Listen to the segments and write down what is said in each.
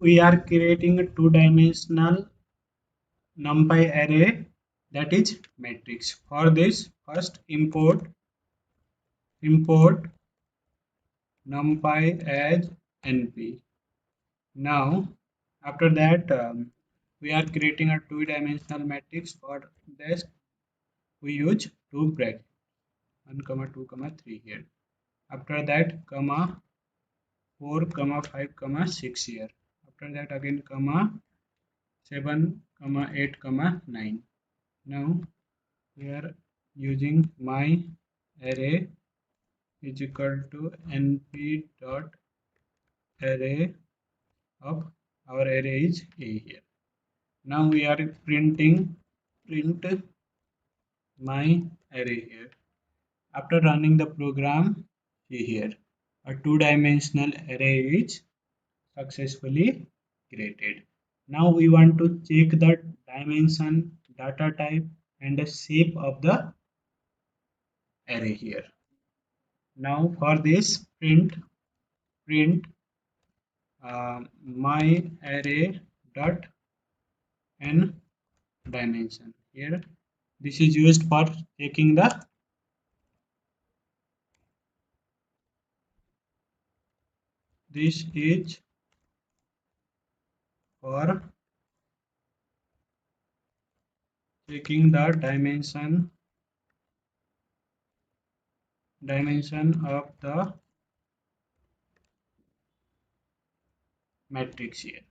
we are creating a two-dimensional NumPy array, that is matrix. For this, first import NumPy as np. Now after that we are creating a two-dimensional matrix. For this we use two brackets, 1 comma 2 comma 3 here. After that comma 4 comma 5 comma 6 here. After that again comma 7 comma 8 comma 9. Now we are using my array is equal to np dot array of our array is a here. Now we are print my array here. After running the program, see here a two-dimensional array is successfully created. Now we want to check the dimension, data type and the shape of the array here. Now for this print my array dot n dimension here. This is used for checking the this is for checking the dimension of the matrix here.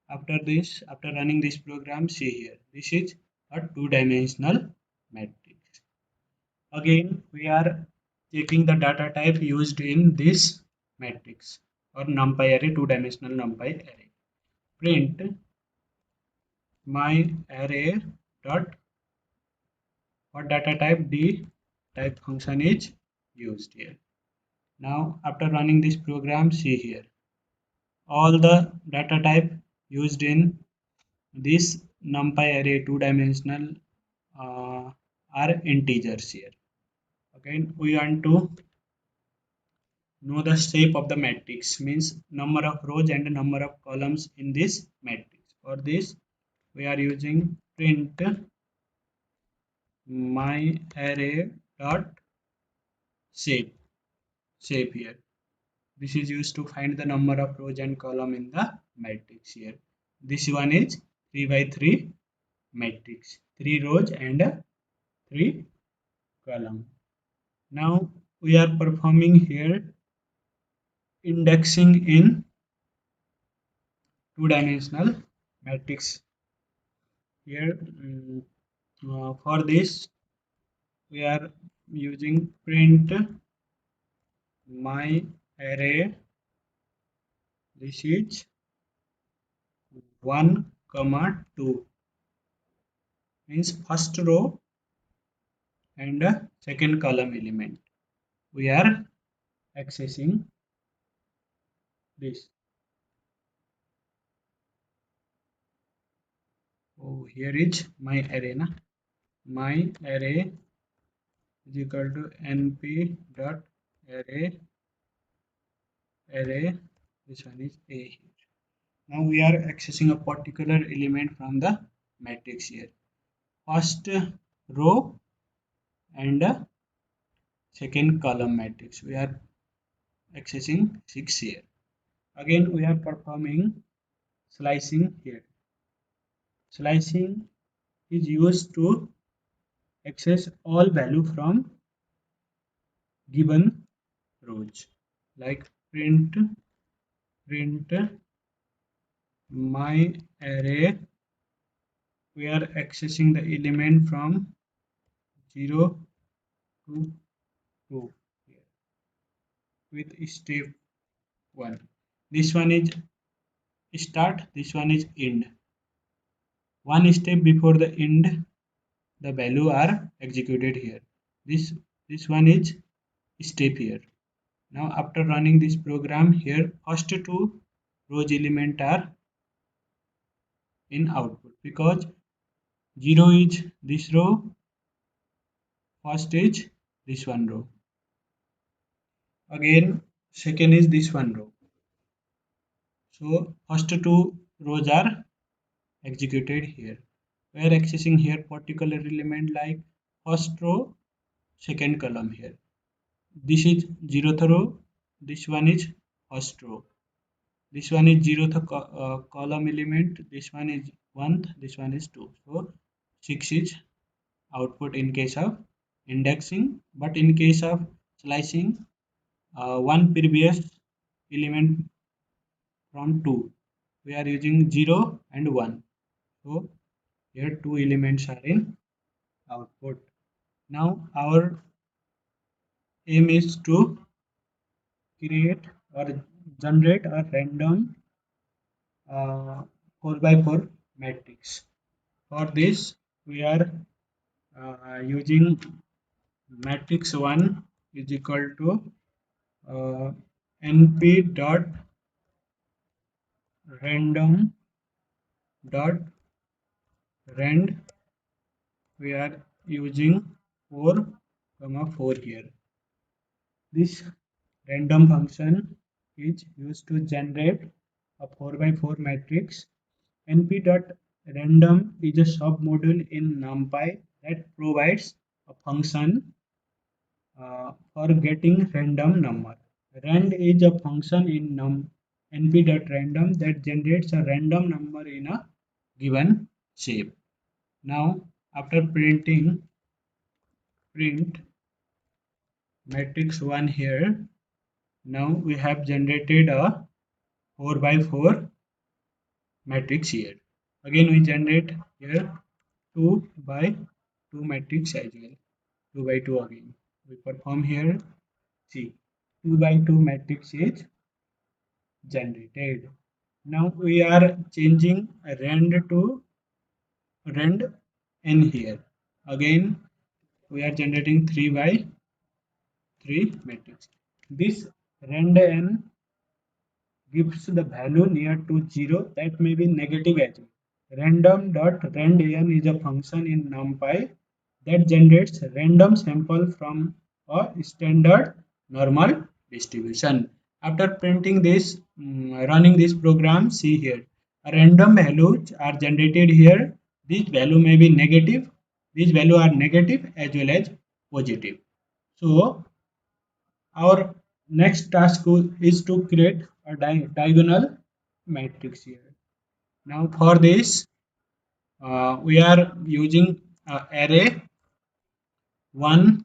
After running this program, see here, this is a two-dimensional matrix. Again we are checking the data type used in this matrix or NumPy array, two-dimensional NumPy array. Print my array dot what data type, d type function is used here. Now after running this program, see here all the data type used in this NumPy array two-dimensional are integers here. Again we want to know the shape of the matrix, means number of rows and number of columns in this matrix. For this we are using print my array dot shape here. This is used to find the number of rows and column in the matrix here. This one is 3 by 3 matrix, 3 rows and 3 column. Now we are performing here indexing in two-dimensional matrix here. For this we are using print my array, this is 1 comma 2, means first row and second column element we are accessing this. Oh, here is my array na. My array is equal to np dot array, this one is a here. Now we are accessing a particular element from the matrix here, first row and second column matrix we are accessing 6 here. Again we are performing slicing here. Slicing is used to access all value from given rows, like print my array, we are accessing the element from 0 to 2 here with step 1. This one is start, this one is end. One step before the end the value are executed here. This one is step here. Now after running this program here, first two rows element are in output because 0 is this row, first is this one row, again second is this one row. So first two rows are executed here. We are accessing here particular element like first row, second column here. This is 0th row, this one is first row. This one is 0th column element, this one is 1th, this one is 2. So 6 is output in case of indexing, but in case of slicing, one previous element from 2. We are using 0 and 1. So here two elements are in output. Now our aim is to create or generate a random 4 by 4 matrix. For this, we are using matrix 1 is equal to np dot random dot rand. We are using 4 comma 4 here. This random function is used to generate a 4 by 4 matrix. np.random is a submodule in NumPy that provides a function for getting random number. Rand is a function in np.random that generates a random number in a given shape. Now, after printing print matrix 1 here, now we have generated a 4 by 4 matrix here. Again, we generate here 2 by 2 matrix as well. 2 by 2 again. We perform here. See, 2 by 2 matrix is generated. Now we are changing rand to rand n here. Again, we are generating 3 by 3 matrix. This rand n gives the value near to 0 that may be negative as well. Random.randn is a function in NumPy that generates random sample from a standard normal distribution. After printing this, running this program, see here, random values are generated here. This value may be negative, these values are negative as well as positive. So our next task is to create a diagonal matrix here. Now for this, we are using array 1,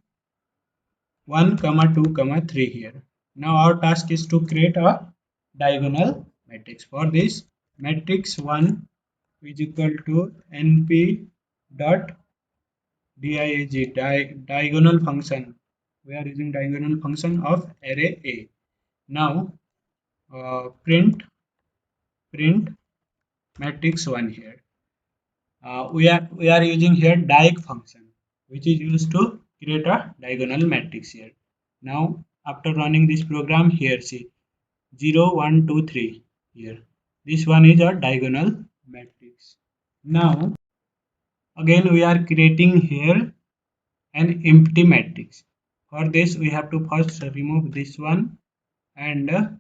1, comma 2, comma 3 here. Now our task is to create a diagonal matrix. For this, matrix 1 is equal to np dot diagonal function. We are using diagonal function of array A. Now print matrix 1 here. We are using here diag function, which is used to create a diagonal matrix here. Now after running this program here, see 0 1 2 3 here, this one is a diagonal matrix. Now again we are creating here an empty matrix. For this we have to first remove this one, and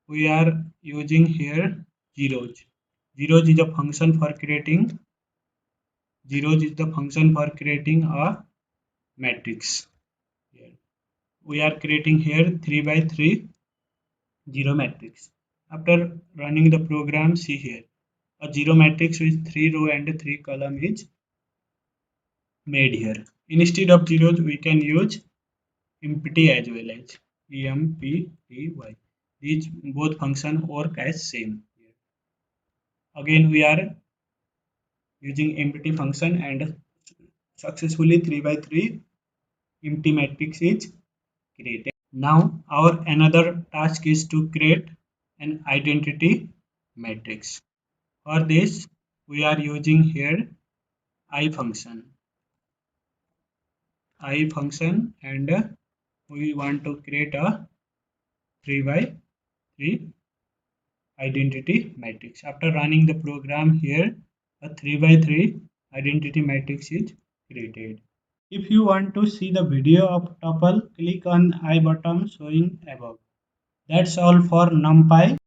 we are using here zeros. Zeros is a function for creating a matrix. Here. We are creating here 3 by 3 zero matrix. After running the program, see here, a zero matrix with 3 row and 3 column is made here. Instead of zeros, we can use empty as well as empty. These both function work as same. Again, we are using empty function, and successfully 3 by 3 empty matrix is created. Now our another task is to create an identity matrix. For this we are using here I function, and we want to create a 3 by 3 identity matrix. After running the program here, a 3 by 3 identity matrix is created. If you want to see the video of tuple, click on I button showing above. That's all for NumPy.